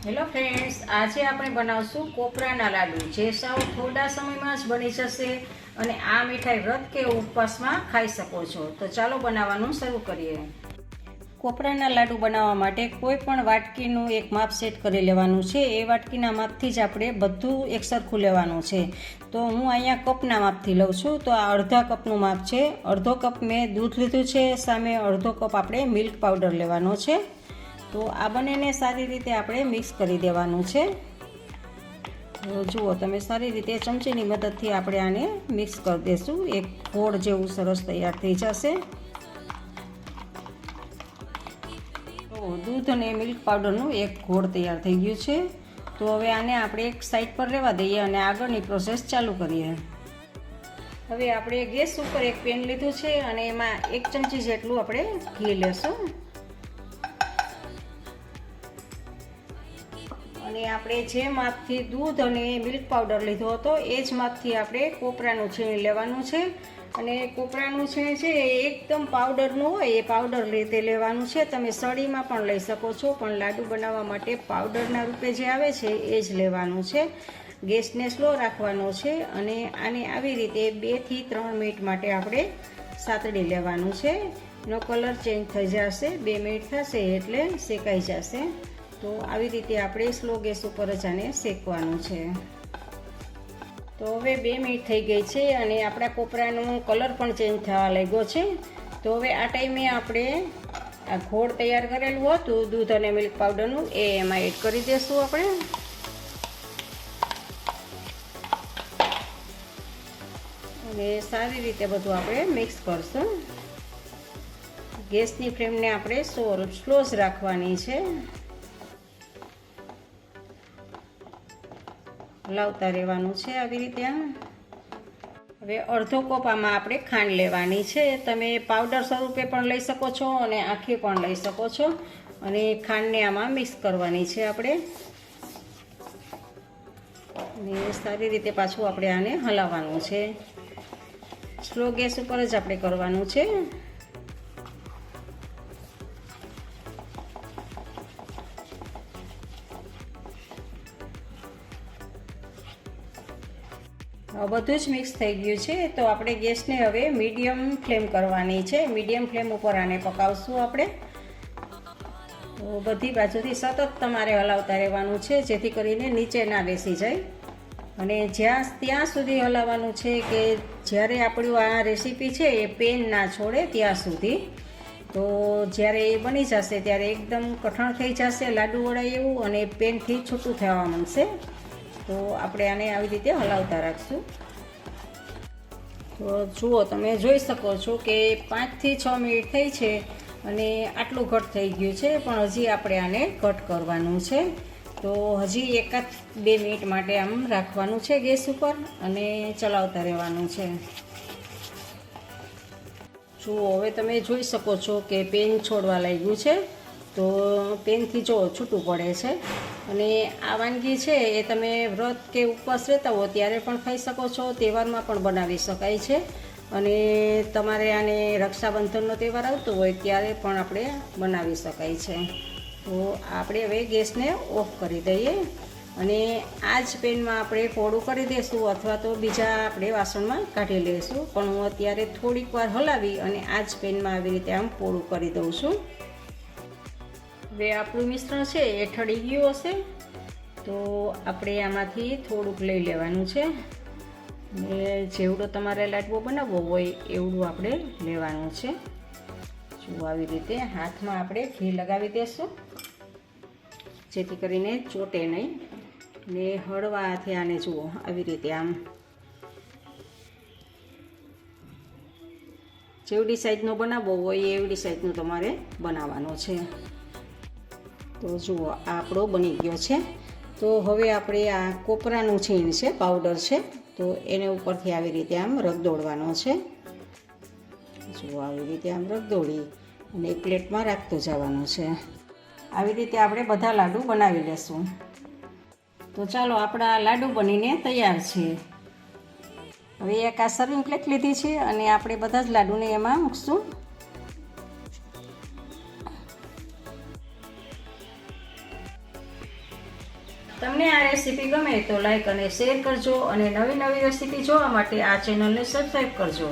Hello friends, આજે આપણે બનાવશું કોપરાના લાડુ, જે સાવ થોડા સમયમાં જ બની જશે અને આ મીઠાઈ વ્રત કે ઉપવાસમાં ખાઈ શકો છો. તો ચાલો બનાવવાનું શરૂ કરીએ. કોપરાના લાડુ બનાવવા માટે કોઈ પણ વાટકીનું એક માપ સેટ કરી લેવાનું છે. એ વાટકીના માપથી જ આપણે બધું એક સરખું લેવાનું છે. તો હું અહીંયા કપના માપથી લઉં છું. તો આ અડધા કપનું માપ છે. અડધો કપ મેં દૂધ લીધું છે, સામે અડધો કપ આપણે મિલ્ક પાવડર લેવાનો છે. તો આ બંનેને સારી રીતે આપણે મિક્સ કરી દેવાનું છે. જુઓ તમે, સારી રીતે ચમચીની મદદથી આપણે આને મિક્સ કરી દઈશું. એક ગોળ જેવું સરસ તૈયાર થઈ જશે. તો દૂધ અને મિલ્ક પાવડરનું એક ગોળ તૈયાર થઈ ગયું છે. તો હવે આને આપણે એક સાઈડ પર રહેવા દઈએ અને આગળની પ્રોસેસ ચાલુ કરીએ. હવે આપણે ગેસ ઉપર એક પેન લીધું છે અને એમાં 1 ચમચી જેટલું આપણે ઘી લેશું. અને આપણે જે માપથી દૂધ અને મિલ્ક પાવડર લીધો હતો એ જ માપથી આપણે કોપરાનું છીણ લેવાનું છે. અને કોપરાનું છીણ છે એ એકદમ પાવડરનું હોય, એ પાવડર રીતે લેવાનું છે. તમે સળીમાં પણ લઈ શકો છો, પણ લાડુ બનાવવા માટે પાવડરના રૂપે જે આવે છે એ જ લેવાનું છે. ગેસને સ્લો રાખવાનો છે અને આને આવી રીતે 2 થી 3 મિનિટ માટે આપણે સાતડી લેવાનું છે. એનો કલર ચેન્જ થઈ જશે, 2 મિનિટ થશે એટલે શેકાઈ જશે. તો આવી રીતે આપણે સ્લો ગેસ ઉપર જ આને શેકવાનું છે. તો હવે 2 મિનિટ થઈ ગઈ છે અને આપણા કોપરાનો કલર પણ ચેન્જ થવા લાગ્યો છે. તો હવે આ ટાઈમે આપણે આ ગોળ તૈયાર કરેલું હતું દૂધ અને મિલ્ક પાવડરનું, એ એમાં એડ કરી દઈશું આપણે. અને સારી રીતે બધું આપણે મિક્સ કરશું. ગેસની ફ્લેમને આપણે સ્લો જ રાખવાની છે. હલાવતા રહેવાનું છે આવી રીતે. હવે અડધો કપ આમાં આપણે ખાંડ લેવાની છે. તમે પાવડર સ્વરૂપે પણ લઈ શકો છો અને આખી પણ લઈ શકો છો. અને ખાંડને આમાં મિક્સ કરવાની છે આપણે. અને સારી રીતે પાછું આપણે આને હલાવવાનું છે. સ્લો ગેસ ઉપર જ આપણે કરવાનું છે. બધું જ મિક્સ થઈ ગયું છે. તો આપણે ગેસને હવે મીડિયમ ફ્લેમ કરવાની છે. મીડિયમ ફ્લેમ ઉપર આને પકાવશું આપણે. તો બધી બાજુથી સતત તમારે હલાવતા રહેવાનું છે, જેથી કરીને નીચે ના બેસી જાય. અને ત્યાં સુધી હલાવવાનું છે કે જ્યારે આપણું આ રેસીપી છે એ પેન ના છોડે ત્યાં સુધી. તો જ્યારે એ બની જશે ત્યારે એકદમ કઠણ થઈ જશે લાડુ વડાય એવું, અને પેનથી છૂટું થવા માંડશે. તો આપણે આને આવી રીતે હલાવતા રાખશું. તો જુઓ, તમે જોઈ શકો છો કે 5 થી 6 મિનિટ થઈ છે અને આટલું ઘટ થઈ ગયું છે, પણ હજી આપણે આને કટ કરવાનું છે. તો હજી 1-2 મિનિટ માટે આમ રાખવાનું છે ગેસ ઉપર અને ચલાવતા રહેવાનું છે. જુઓ, હવે તમે જોઈ શકો છો કે પેન છોડવા લાગ્યું છે. તો પેનથી જો છૂટું પડે છે. અને આ વાનગી છે એ તમે વ્રત કે ઉપવાસ રહેતા હો ત્યારે પણ ખાઈ શકો છો, તહેવારમાં પણ બનાવી શકાય છે. અને તમારે આને રક્ષાબંધનનો તહેવાર આવતો હોય ત્યારે પણ આપણે બનાવી શકાય છે. તો આપણે હવે ગેસને ઓફ કરી દઈએ અને આ જ પેનમાં આપણે પોળું કરી દઈશું, અથવા તો બીજા આપણે વાસણમાં કાઢી લઈશું. પણ હું અત્યારે થોડીક વાર હલાવી અને આ જ પેનમાં આવી રીતે આમ પોળું કરી દઉં છું. હવે આપણું મિશ્રણ છે એ ઠળી ગયું હશે. તો આપણે આમાંથી થોડુંક લઈ લેવાનું છે. ને જેવડો તમારે લાડવો બનાવવો હોય એવડું આપણે લેવાનું છે. જો આવી રીતે હાથમાં આપણે ઘી લગાવી દઈશું, જેથી કરીને ચોટે નહીં. ને હળવા હાથે આને જુઓ આવી રીતે આમ જેવડી સાઈઝનો બનાવવો હોય એવડી સાઈઝનું તમારે બનાવવાનો છે. તો જુઓ, આ આપણો બની ગયો છે. તો હવે આપણે આ કોપરાનું છીણ છે, પાવડર છે, તો એને ઉપરથી આવી રીતે આમ રગદોળવાનો છે. જુઓ, આવી રીતે આમ રગદોળી અને એક પ્લેટમાં રાખતું જવાનું છે. આવી રીતે આપણે બધા લાડુ બનાવી લેશું. તો ચાલો, આપણા લાડુ બનીને તૈયાર છે. હવે એક આ સર્વિંગ પ્લેટ લીધી છે અને આપણે બધા જ લાડુને એમાં મૂકશું. તમને આ રેસીપી ગમે તો લાઈક અને શેર કરજો અને નવી નવી રેસીપી જોવા માટે આ ચેનલને સબસ્ક્રાઈબ કરજો.